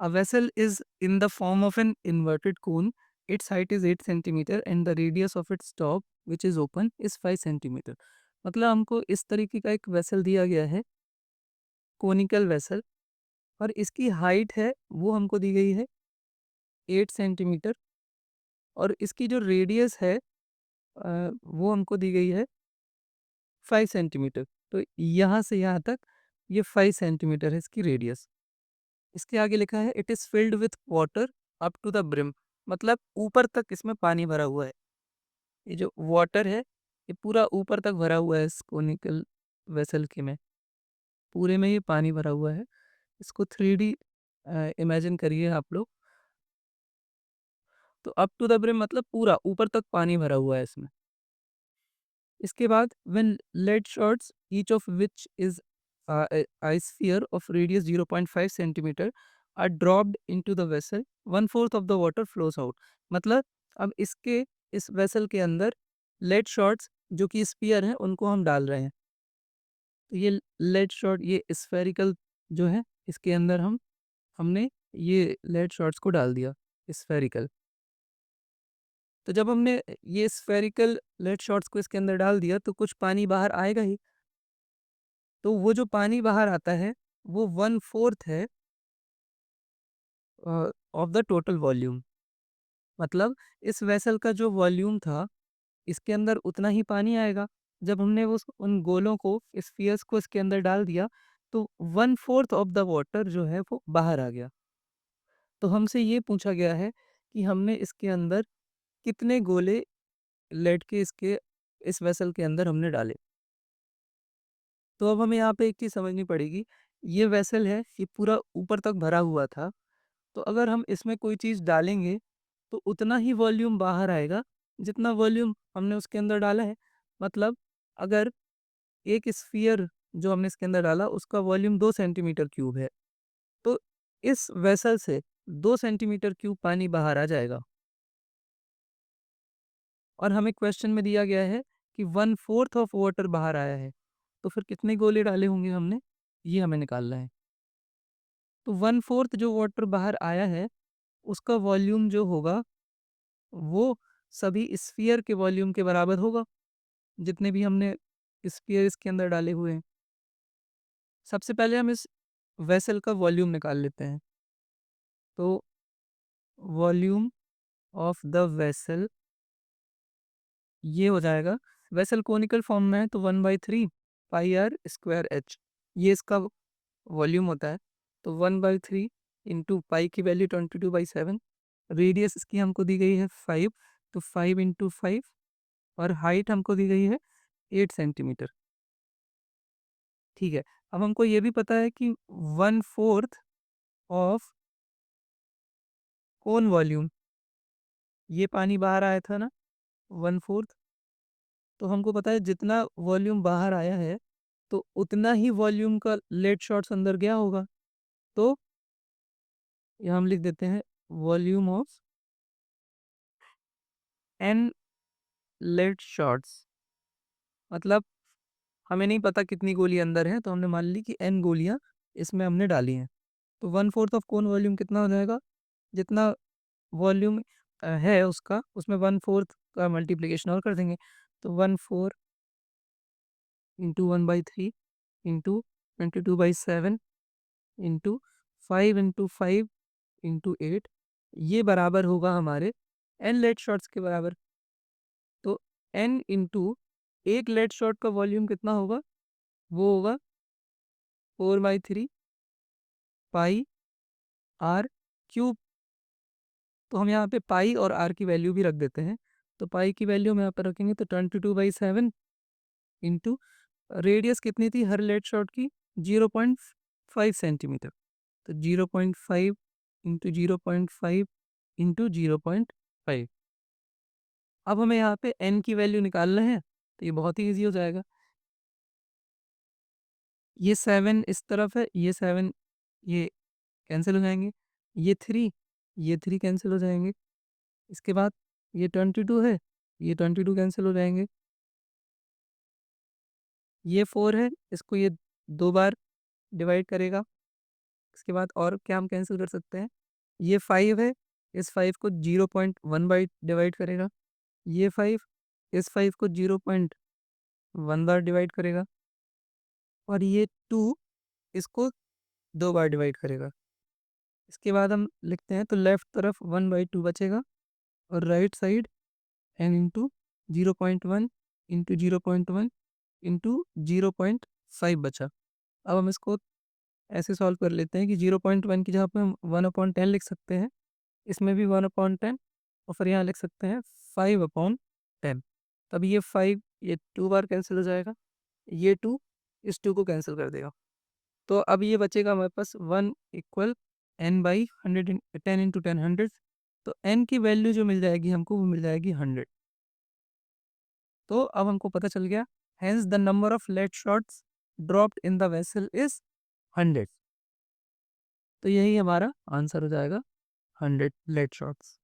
A vessel is in the form of an inverted cone. Its height is 8 centimeter and the radius of its top, which is open, is 5 centimeter. मतलब हमको इस तरीके का एक vessel दिया गया है, कोनिकल वेसल, और इसकी हाइट है वो हमको दी गई है 8 सेंटीमीटर, और इसकी जो रेडियस है वो हमको दी गई है 5 सेंटीमीटर। तो यहाँ से यहाँ तक ये 5 सेंटीमीटर है इसकी रेडियस। इसके आगे लिखा है it is filled with water up to the brim, मतलब ऊपर तक इसमें पानी भरा हुआ है। ये जो वाटर है ये पूरा ऊपर तक भरा हुआ है इस कोनिकल वेसल के में, पूरे में ये पानी भरा हुआ है। इसको 3D इमेजिन करिए आप लोग। तो अप टू द ब्रिम मतलब पूरा ऊपर तक पानी भरा हुआ है इसमें। इसके बाद when lead shots each of which is a sphere of radius 0.5 centimeter are dropped into the vessel, 1/4 of the water flows out। मतलब अब इसके इस वेसल के अंदर लेड शॉट्स जो कि स्फीयर हैं उनको हम डाल रहे हैं। तो ये लेड शॉट ये स्फेरिकल जो है इसके अंदर हमने ये लेड शॉट्स को डाल दिया स्फेरिकल। तो जब हमने ये स्फेरिकल लेड शॉट्स को इसके अंदर डाल दिया तो कुछ पानी बाहर आएगा ही। तो वो जो पानी बाहर आता है वो 1/4 है ऑफ द टोटल वॉल्यूम। मतलब इस वेसल का जो वॉल्यूम था इसके अंदर उतना ही पानी आएगा। जब हमने उन गोलों को स्फीयर्स को इसके अंदर डाल दिया तो 1/4 ऑफ द वाटर जो है वो बाहर आ गया। तो हमसे ये पूछा गया है कि हमने इसके अंदर कितने गोले लेड के इसके इस वेसल के अंदर हमने डाले। तो अब हमें यहाँ पे एक चीज़ समझनी पड़ेगी, ये वेसल है, ये पूरा ऊपर तक भरा हुआ था, तो अगर हम इसमें कोई चीज़ डालेंगे, तो उतना ही वॉल्यूम बाहर आएगा, जितना वॉल्यूम हमने उसके अंदर डाला है। मतलब अगर एक स्फीयर जो हमने इसके अंदर डाला, उसका वॉल्यूम 2 सेंटीमीटर क्यूब है, तो इस वेसल से 2 सेंटीमीटर क्यूब पानी बाहर आ जाएगा। और हमें क्वेश्चन में दिया गया है कि 1/4 ऑफ वाटर बाहर आया है, तो फिर कितने गोले डाले होंगे हमने, ये हमें निकालना है। तो 1/4 जो वाटर बाहर आया है, उसका वॉल्यूम जो होगा, वो सभी स्फीयर के वॉल्यूम के बराबर होगा, जितने भी हमने स्फीयर इसके अंदर डाले हुए हैं। सबसे पहले हम इस वेसल का वॉल्यूम निकाल लेते हैं। तो वॉल्यूम ऑफ द वेसल ये हो जाएगा, वेसल कोनिकल फॉर्म में है तो 1/3 पाई आर स्क्वायर एच, ये इसका वॉल्यूम होता है। तो 1/3 इंटू पाई की वैल्यू 22/7, रेडियस इसकी हमको दी गई है 5, तो 5 इंटू 5, और हाइट हमको दी गई है 8 सेंटीमीटर। ठीक है, अब हमको ये भी पता है कि 1/4 ऑफ कौन वॉल्यूम, ये पानी बाहर आया था ना 1/4, तो हमको पता है जितना वॉल्यूम बाहर आया है तो उतना ही वॉल्यूम का लेड शॉट्स अंदर गया होगा। तो यहाँ हम लिख देते हैं volume of an lead shots. मतलब हमें नहीं पता कितनी गोली अंदर है, तो हमने मान ली कि एन गोलियां इसमें हमने डाली हैं। तो 1/4 ऑफ कौन वॉल्यूम कितना हो जाएगा, जितना वॉल्यूम है उसका, उसमें 1/4 का मल्टीप्लिकेशन और कर देंगे। तो 1/4 into 1/3 into 22/7 into 5 into 5 into 8, ये बराबर होगा हमारे एन लेड शॉट्स के बराबर। तो एन इंटू एक लेड शॉट का वॉल्यूम कितना होगा, वो होगा 4/3 पाई आर क्यूब। तो हम यहाँ पे पाई और आर की वैल्यू भी रख देते हैं। तो पाई की वैल्यू हम यहाँ पर रखेंगे तो 22/7 इंटू रेडियस कितनी थी हर लेड शॉट की, 0.5 सेंटीमीटर। तो 0.5 इंटू 0.5 इंटू 0.5। अब हमें यहाँ पे एन की वैल्यू निकालना है, तो ये बहुत ही ईजी हो जाएगा। ये 7 इस तरफ है, ये 7 ये कैंसिल हो जाएंगे, ये 3 कैंसिल हो जाएंगे। इसके बाद ये 22 है, ये 22 कैंसिल हो जाएंगे। ये 4 है, इसको ये 2 बार डिवाइड करेगा, इसके बाद और क्या हम कैंसिल कर सकते हैं, ये 5 है, इस 5 को 0.1 बाई डिवाइड करेगा, ये 5 इस 5 को 0.1 बार डिवाइड करेगा, और ये 2 इसको 2 बार डिवाइड करेगा। इसके बाद हम लिखते हैं तो लेफ्ट तरफ 1/2 बचेगा, और right side n into 0.1 into 0.1 into 0.5 बचा। अब हम इसको ऐसे सॉल्व कर लेते हैं कि 0.1 की जगह पे हम 1/10 लिख सकते हैं, इसमें भी 1/10, और फिर यहाँ लिख सकते हैं 5/10। तब ये 5 ये 2 बार कैंसिल हो जाएगा, ये 2 इस 2 को कैंसिल कर देगा। तो अब ये बचेगा हमारे पास 1 इक्वल n/100 10 इंटू 10 100। तो n की वैल्यू जो मिल जाएगी हमको वो मिल जाएगी 100। तो अब हमको पता चल गया, hence the number of lead shots dropped in the vessel is 100। तो यही हमारा आंसर हो जाएगा, 100 लेड शॉट्स।